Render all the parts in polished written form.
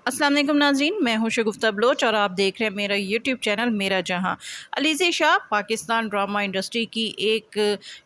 अस्सलाम वालेकुम नाज़रीन, मैं हूं शगुफ्ता बलोच और आप देख रहे हैं मेरा यूट्यूब चैनल मेरा जहां। अलीज़ा शाह पाकिस्तान ड्रामा इंडस्ट्री की एक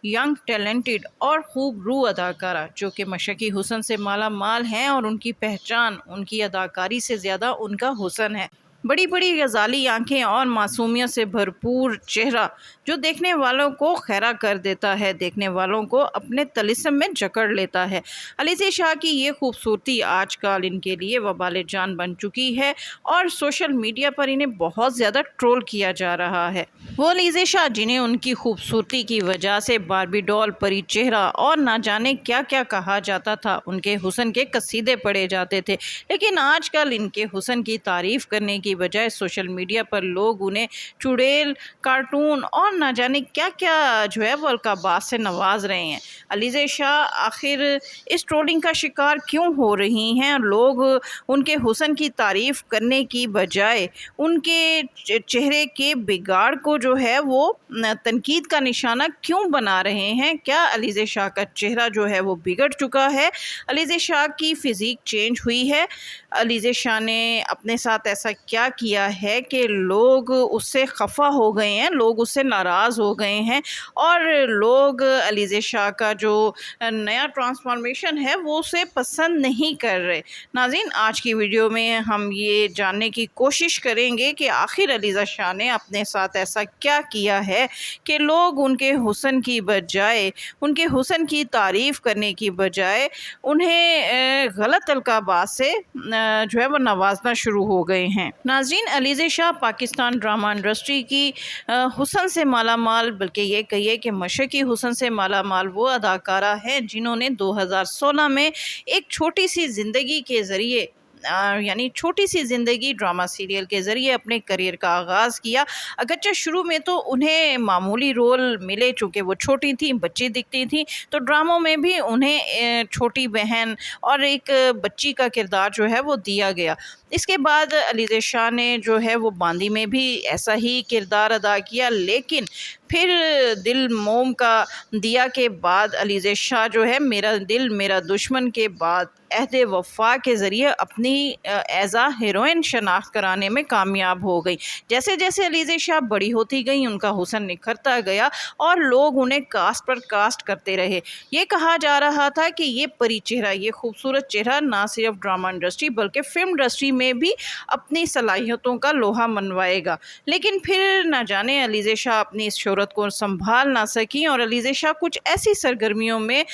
यंग टैलेंटेड और खूब रू अदाकारा जो कि मशक़ी हुस्न से माला माल हैं और उनकी पहचान उनकी अदाकारी से ज़्यादा उनका हुस्न है। बड़ी बड़ी गज़ाली आंखें और मासूमियत से भरपूर चेहरा जो देखने वालों को खैरा कर देता है, देखने वालों को अपने तलिस्म में जकड़ लेता है। अलीज़ा शाह की ये खूबसूरती आजकल इनके लिए वबाल जान बन चुकी है और सोशल मीडिया पर इन्हें बहुत ज़्यादा ट्रोल किया जा रहा है। वो अलीज़ा शाह जिन्हें उनकी खूबसूरती की वजह से बारबी डॉल, परी चेहरा और ना जाने क्या क्या कहा जाता था, उनके हुस्न के कसीदे पढ़े जाते थे, लेकिन आजकल इनके हुस्न की तारीफ़ करने की बजाय सोशल मीडिया पर लोग उन्हें चुड़ैल, कार्टून और ना जाने क्या क्या जो है वो अलकाबात से नवाज रहे हैं। अलीज़ा शाह आखिर इस ट्रोलिंग का शिकार क्यों हो रही हैं? लोग उनके हुस्न की तारीफ़ करने की बजाय उनके चेहरे के बिगाड़ को जो है वो तनकीद का निशाना क्यों बना रहे हैं? क्या अलीज़ा शाह का चेहरा जो है वो बिगड़ चुका है? अलीज़ा शाह की फ़िज़ीक चेंज हुई है? अलीज़ा शाह ने अपने साथ ऐसा क्या किया है कि लोग उससे खफा हो गए हैं, लोग उससे नाराज़ हो गए हैं और लोग अलीज़ा शाह का जो नया ट्रांसफॉर्मेशन है वो उसे पसंद नहीं कर रहे। नाज़रीन, आज की वीडियो में हम ये जानने की कोशिश करेंगे कि आखिर अलीज़ा शाह ने अपने साथ ऐसा क्या किया है कि लोग उनके हुस्न की बजाय, उनके हुस्न की तारीफ़ करने की बजाय उन्हें गलत अलकाबात से जो है वो नवाजना शुरू हो गए हैं। नाज़रीन, अलीज़ा शाह पाकिस्तान ड्रामा इंडस्ट्री की हुस्न से माला माल, बल्कि ये कहिए कि मशक़ी हुस्न से माला माल वो अदाकारा हैं जिन्होंने 2016 में एक छोटी सी ज़िंदगी के ज़रिए यानी छोटी सी ज़िंदगी ड्रामा सीरियल के ज़रिए अपने करियर का आगाज़ किया। अगरचे शुरू में तो उन्हें मामूली रोल मिले, चूँकि वो छोटी थी, बच्ची दिखती थी, तो ड्रामों में भी उन्हें छोटी बहन और एक बच्ची का किरदार जो है वो दिया गया। इसके बाद अलीज़ा शाह ने जो है वो बांदी में भी ऐसा ही किरदार अदा किया, लेकिन फिर दिल मोम का दिया के बाद अलीज़ा शाह जो है मेरा दिल मेरा दुश्मन के बाद अहद वफ़ा के ज़रिए अपनी एज़ आ हीरोइन शनाख्त कराने में कामयाब हो गई। जैसे जैसे अलीज़ा शाह बड़ी होती गई उनका हुस्न निखरता गया और लोग उन्हें कास्ट पर कास्ट करते रहे। ये कहा जा रहा था कि ये परी चेहरा, ये खूबसूरत चेहरा ना सिर्फ ड्रामा इंडस्ट्री बल्कि फ़िल्म इंडस्ट्री में भी अपनी सलाहियतों का लोहा मनवाएगा। लेकिन फिर ना जाने अलीज़ा शाह अपनी इस शोहरत को संभाल ना सकी और अलीज़ा शाह कुछ ऐसी सरगर्मियों में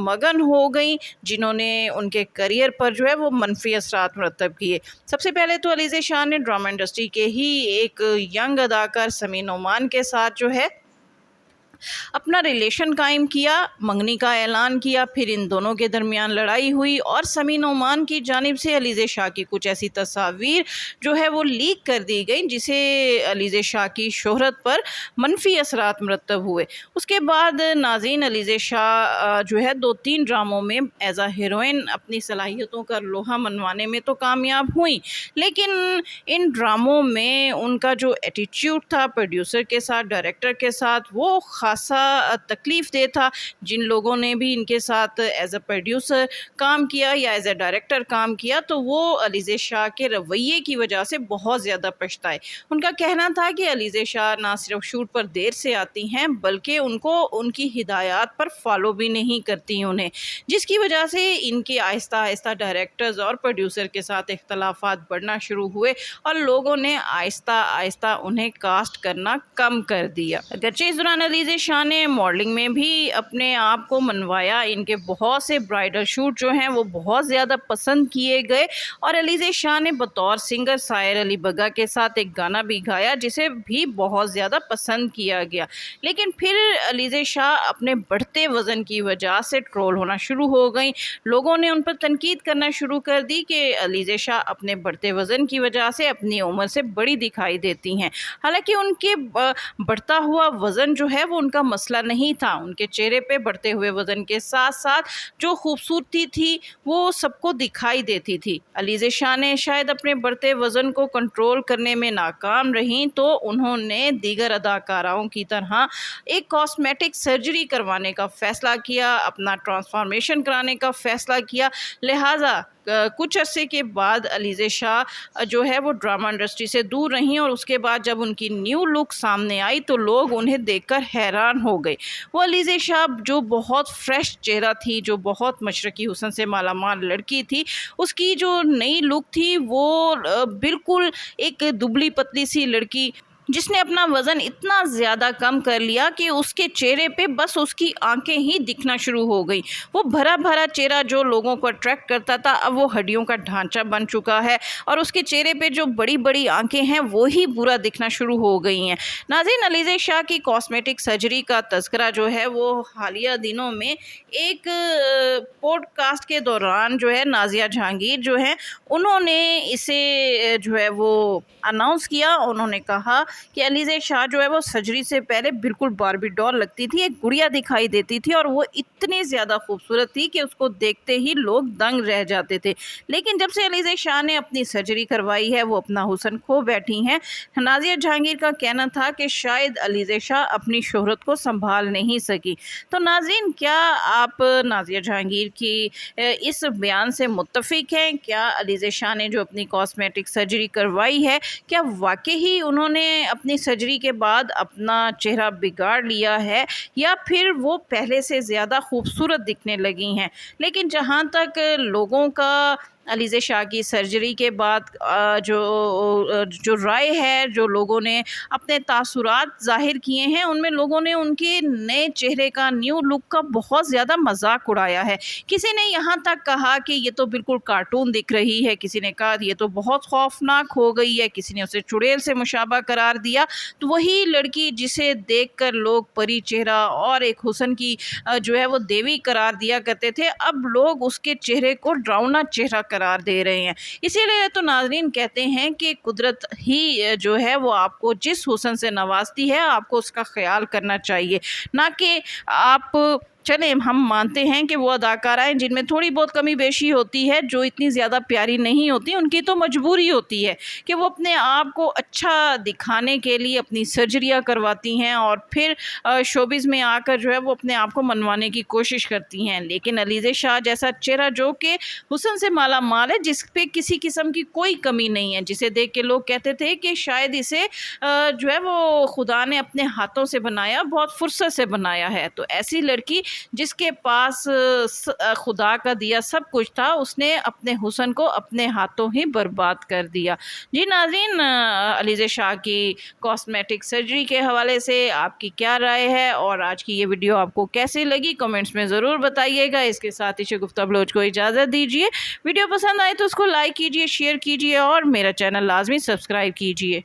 मगन हो गई जिन्होंने उनके करियर पर जो है वो मनफी असरात मुरतब किए। सबसे पहले तो अलीज़ा शाह ने ड्रामा इंडस्ट्री के ही एक यंग अदाकार समीन ओमान के साथ जो है अपना रिलेशन कायम किया, मंगनी का ऐलान किया। फिर इन दोनों के दरमियान लड़ाई हुई और समीन ओमान की जानिब से अलीज़ा शाह की कुछ ऐसी तस्वीर जो है वो लीक कर दी गई जिसे अलीज़ा शाह की शोहरत पर मनफी असरात मुरतब हुए। उसके बाद नाज़रीन, अलीज़ा शाह जो है 2-3 ड्रामों में एज़ आ हीरोइन अपनी सलाहियतों का लोहा मनवाने में तो कामयाब हुई, लेकिन इन ड्रामों में उनका जो एटीट्यूड था प्रोड्यूसर के साथ, डायरेक्टर के साथ, वो ख़ासा तकलीफ़ दे था। जिन लोगों ने भी इनके साथ एज़ अ प्रोड्यूसर काम किया या एज़ अ डायरेक्टर काम किया तो वो अलीज़ा शाह के रवैये की वजह से बहुत ज़्यादा पछताए। उनका कहना था कि अलीज़ा शाह ना सिर्फ शूट पर देर से आती हैं बल्कि उनको उनकी हिदायत पर फॉलो भी नहीं करती उन्हें, जिसकी वजह से इनके आहिस्ता आहिस्ता डायरेक्टर्स और प्रोड्यूसर के साथ इख्तलाफात बढ़ना शुरू हुए और लोगों ने आहिस्ता आहिस्ता उन्हें कास्ट करना कम कर दिया। अगरचे इस दौरान अलीज़ा शाह ने मॉडलिंग में भी अपने आप को मनवाया। इनके बहुत से ब्राइडल शूट जो हैं वो बहुत ज़्यादा पसंद किए गए और अलीज़ा शाह ने बतौर सिंगर सायर अली बग्गा के साथ एक गाना भी गाया जिसे भी बहुत ज़्यादा पसंद किया गया। लेकिन फिर अलीज़ा शाह अपने बढ़ते वज़न की वजह से ट्रोल होना शुरू हो गई। लोगों ने उन पर तनकीद करना शुरू कर दी कि अलीज़ा शाह अपने बढ़ते वज़न की वजह से अपनी उम्र से बड़ी दिखाई देती हैं। हालांकि उनके बढ़ता हुआ वज़न जो है वो उनका मसला नहीं था। उनके चेहरे पे बढ़ते हुए वज़न के साथ साथ जो खूबसूरती थी वो सबको दिखाई देती थी। अलीज़ा शाह ने शायद अपने बढ़ते वज़न को कंट्रोल करने में नाकाम रहीं तो उन्होंने दीगर अदाकाराओं की तरह एक कॉस्मेटिक सर्जरी करवाने का फ़ैसला किया, अपना ट्रांसफॉर्मेशन कराने का फ़ैसला किया। लिहाजा کچھ عرصے کے بعد علیزہ شاہ جو ہے وہ ڈرامہ انڈسٹری سے دور رہیں، اور اس کے بعد جب ان کی نیو لک سامنے آئی تو لوگ انہیں دیکھ کر حیران ہو گئے۔ وہ علیزہ شاہ جو بہت فریش چہرہ تھی، جو بہت مشرقی حسن سے مالا مال لڑکی تھی، اس کی جو نئی لک تھی وہ بالکل ایک دبلی پتلی سی لڑکی جس نے اپنا وزن اتنا زیادہ کم کر لیا کہ اس کے چہرے پہ بس اس کی آنکھیں ہی دکھنا شروع ہو گئی۔ وہ بھرا بھرا چہرہ جو لوگوں کو اٹریکٹ کرتا تھا اب وہ ہڈیوں کا ڈھانچہ بن چکا ہے، اور اس کے چہرے پہ جو بڑی بڑی آنکھیں ہیں وہی برا دکھنا شروع ہو گئی ہیں۔ ناظرین، علیزہ شاہ کی کاسمیٹک سرجری کا تذکرہ جو ہے وہ حالیہ دنوں میں ایک پوڈ کاسٹ کے دوران جو ہے نازیہ جہانگیر جو ہیں انہوں نے اسے جو ہے وہ اناؤنس کیا۔ انہوں نے کہا کہ علیزہ شاہ جو ہے وہ سرجری سے پہلے بالکل باربی ڈال لگتی تھی، ایک گڑیا دکھائی دیتی تھی، اور وہ اتنی زیادہ خوبصورت تھی کہ اس کو دیکھتے ہی لوگ دنگ رہ جاتے تھے۔ لیکن جب سے علیزہ شاہ نے اپنی سرجری کروائی ہے وہ اپنا حسن کھو بیٹھی ہیں۔ نازیہ جہانگیر کا کہنا تھا کہ شاید علیزہ شاہ اپنی شہرت کو سنبھال نہیں سکی۔ تو ناظرین، کیا آپ نازیہ جہانگیر کی اس بیان سے متفق ہیں؟ کیا علیزہ شاہ نے جو اپنی کاسمیٹک سرجری کروائی ہے کیا واقعی انہوں نے اپنی سرجری کے بعد اپنا چہرہ بگاڑ لیا ہے، یا پھر وہ پہلے سے زیادہ خوبصورت دکھنے لگی ہیں؟ لیکن جہاں تک لوگوں کا علیزہ شاہ کی سرجری کے بعد جو رائے ہے، جو لوگوں نے اپنے تاثرات ظاہر کیے ہیں، ان میں لوگوں نے ان کے نئے چہرے کا، نیو لک کا بہت زیادہ مذاق اڑایا ہے۔ کسی نے یہاں تک کہا کہ یہ تو بالکل کارٹون دکھ رہی ہے، کسی نے کہا یہ تو بہت خوفناک ہو گئی ہے، کسی نے اسے چڑیل سے مشابہ قرار دیا۔ تو وہی لڑکی جسے دیکھ کر لوگ پری چہرہ اور ایک حسن کی جو ہے وہ دیوی قرار دیا کرتے تھے، اب لوگ اس کے چہرے کو ڈراؤنا چہرہ قرار دے رہے ہیں۔ اسی لیے تو ناظرین کہتے ہیں کہ قدرت ہی جو ہے وہ آپ کو جس حسن سے نوازتی ہے آپ کو اس کا خیال کرنا چاہیے، نہ کہ آپ چلیں ہم مانتے ہیں کہ وہ اداکارائیں جن میں تھوڑی بہت کمی بیشی ہوتی ہے، جو اتنی زیادہ پیاری نہیں ہوتی، ان کی تو مجبوری ہوتی ہے کہ وہ اپنے آپ کو اچھا دکھانے کے لیے اپنی سرجریاں کرواتی ہیں، اور پھر شوبز میں آ کر جو ہے وہ اپنے آپ کو منوانے کی کوشش کرتی ہیں۔ لیکن علیزہ شاہ جیسا چہرہ جو کہ حسن سے مالا مال ہے، جس پہ کسی قسم کی کوئی کمی نہیں ہے، جسے دیکھ کے لوگ کہتے تھے کہ شاید اسے جو ہے وہ خدا نے اپنے ہاتھوں سے بنایا، بہت فرصت سے بنایا ہے، تو ایسی لڑکی جس کے پاس خدا کا دیا سب کچھ تھا، اس نے اپنے حسن کو اپنے ہاتھوں ہی برباد کر دیا۔ جی ناظرین، علیزہ شاہ کی کاسمیٹک سرجری کے حوالے سے آپ کی کیا رائے ہے، اور آج کی یہ ویڈیو آپ کو کیسی لگی کمنٹس میں ضرور بتائیے گا۔ اس کے ساتھ ہی شگفتہ بلوچ کو اجازت دیجیے۔ ویڈیو پسند آئے تو اس کو لائک کیجیے، شیئر کیجیے، اور میرا چینل لازمی سبسکرائب کیجیے۔